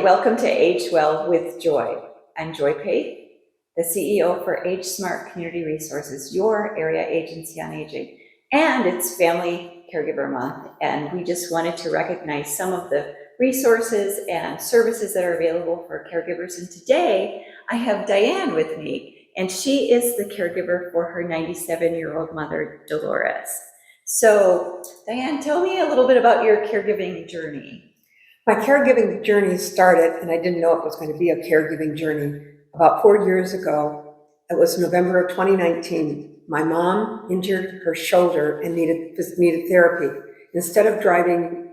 welcome to Age Well with Joy. I'm Joy Pate, the CEO for Age Smart Community Resources, your area agency on aging. And it's Family Caregiver Month, and we just wanted to recognize some of the resources and services that are available for caregivers. And today I have Diane with me, and she is the caregiver for her 97-year-old mother, Dolores. So Diane, tell me a little bit about your caregiving journey. My caregiving journey started, and I didn't know it was going to be a caregiving journey, about 4 years ago. It was November of 2019. My mom injured her shoulder and needed therapy. Instead of driving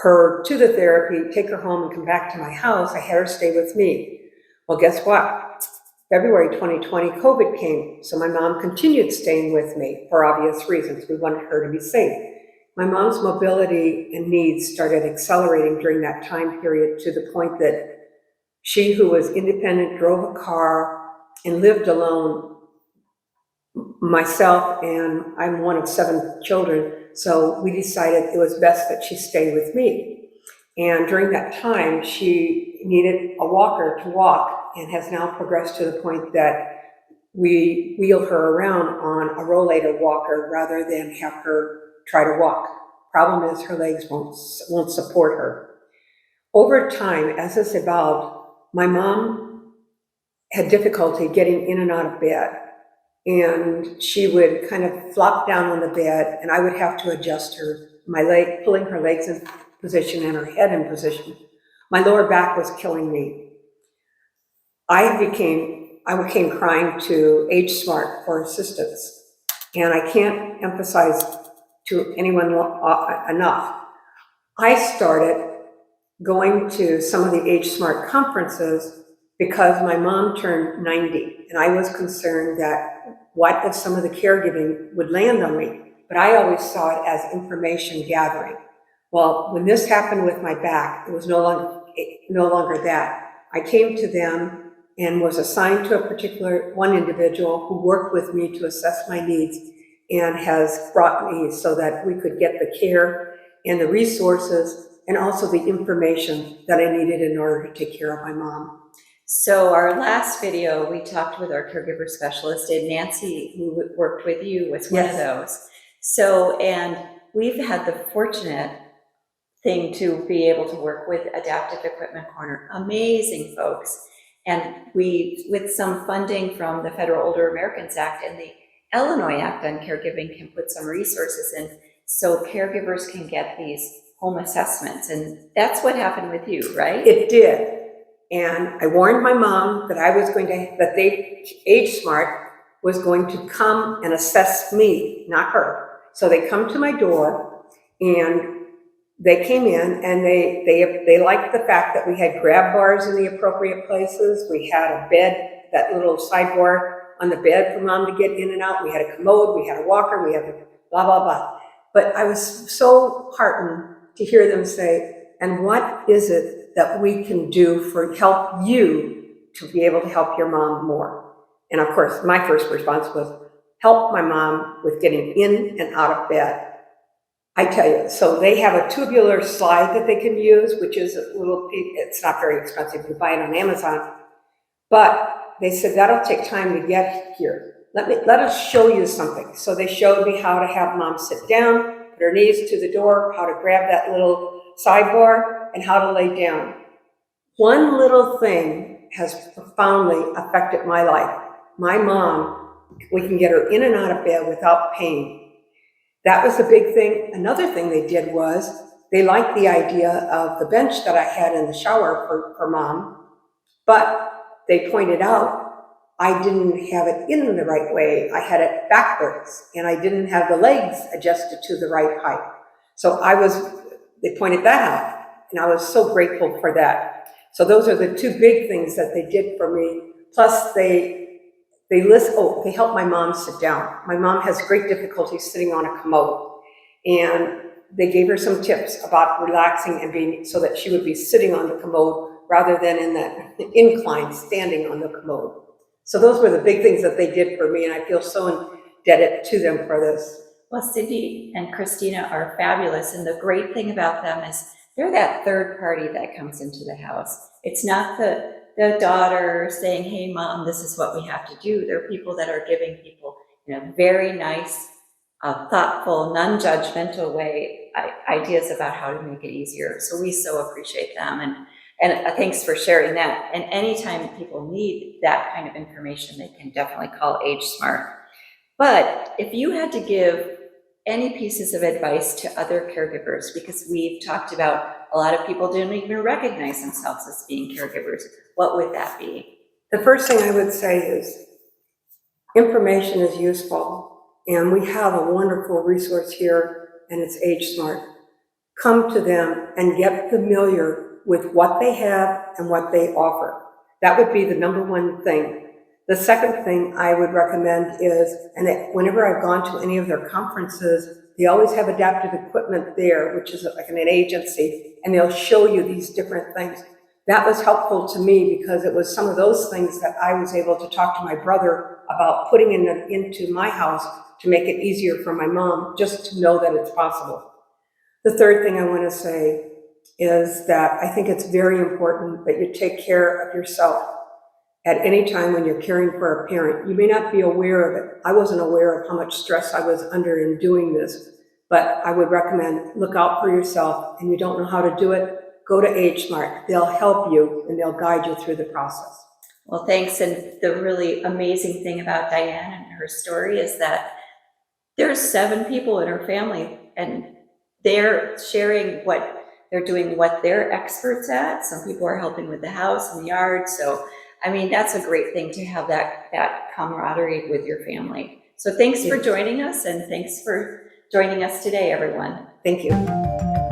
her to the therapy, take her home and come back to my house, I had her stay with me. Well, guess what? February 2020, COVID came, so my mom continued staying with me for obvious reasons. We wanted her to be safe. My mom's mobility and needs started accelerating during that time period to the point that she, who was independent, drove a car and lived alone. Myself, and I'm one of 7 children, so we decided it was best that she stay with me. And during that time, she needed a walker to walk and has now progressed to the point that we wheel her around on a rollator walker rather than have her try to walk. Problem is her legs won't support her. Over time, as this evolved, my mom had difficulty getting in and out of bed. And she would kind of flop down on the bed, and I would have to adjust pulling her legs in position and her head in position. My lower back was killing me. I became crying to Age Smart for assistance. And I can't emphasize to anyone enough. I started going to some of the Age Smart conferences because my mom turned 90, and I was concerned that what if some of the caregiving would land on me? But I always saw it as information gathering. Well, when this happened with my back, it was no longer that. I came to them and was assigned to one individual who worked with me to assess my needs and has brought me so that we could get the care and the resources and also the information that I needed in order to take care of my mom. So our last video, we talked with our caregiver specialist, and Nancy, who worked with you, was one of those. So, and we've had the fortunate thing to be able to work with Adaptive Equipment Corner. Amazing folks. And with some funding from the Federal Older Americans Act and the Illinois Act on Caregiving, can put some resources in so caregivers can get these home assessments. And that's what happened with you, right? It did. And I warned my mom that Age Smart was going to come and assess me, not her. So they come to my door, and they came in, and they liked the fact that we had grab bars in the appropriate places. We had a bed, that little sideboard on the bed for mom to get in and out. We had a commode, we had a walker, we had a blah, blah, blah. But I was so heartened to hear them say, and what is it that we can do for help you to be able to help your mom more? And of course, my first response was, help my mom with getting in and out of bed. I tell you, so they have a tubular slide that they can use, which is it's not very expensive. You buy it on Amazon. But they said, that'll take time to get here. Let us show you something. So they showed me how to have mom sit down, put her knees to the door, how to grab that little sidebar, and how to lay down. One little thing has profoundly affected my life. My mom, we can get her in and out of bed without pain. That was a big thing. Another thing they did was they liked the idea of the bench that I had in the shower for mom, but they pointed out I didn't have it in the right way. I had it backwards, and I didn't have the legs adjusted to the right height. So they pointed that out, and I was so grateful for that. So those are the 2 big things that they did for me. Plus they helped my mom sit down. My mom has great difficulty sitting on a commode, and they gave her some tips about relaxing and being, so that she would be sitting on the commode rather than in that incline, standing on the commode. So those were the big things that they did for me, and I feel so indebted to them for this. Well, Cindy and Christina are fabulous, and the great thing about them is they're that third party that comes into the house. It's not the daughter saying, hey, mom, this is what we have to do. They're people that are giving people in a very nice, thoughtful, non-judgmental way ideas about how to make it easier. So we so appreciate them. And thanks for sharing that. And anytime people need that kind of information, they can definitely call Age Smart. But if you had to give any pieces of advice to other caregivers, because we've talked about a lot of people don't even recognize themselves as being caregivers, what would that be? The first thing I would say is information is useful, and we have a wonderful resource here, and it's Age Smart. Come to them and get familiar with what they have and what they offer. That would be the number one thing. The second thing I would recommend is, whenever I've gone to any of their conferences, they always have adaptive equipment there, which is like an agency, and they'll show you these different things. That was helpful to me because it was some of those things that I was able to talk to my brother about putting into my house to make it easier for my mom, just to know that it's possible. The third thing I want to say is that I think it's very important that you take care of yourself at any time when you're caring for a parent. You may not be aware of it. I wasn't aware of how much stress I was under in doing this, but I would recommend look out for yourself, and you don't know how to do it, go to Age Smart. They'll help you and they'll guide you through the process. Well, thanks. And the really amazing thing about Diane and her story is that there's 7 people in her family, and they're sharing what they're doing, what they're experts at. Some people are helping with the house and the yard. So, I mean, that's a great thing to have that camaraderie with your family. So thanks for joining us, and thanks for joining us today, everyone. Thank you.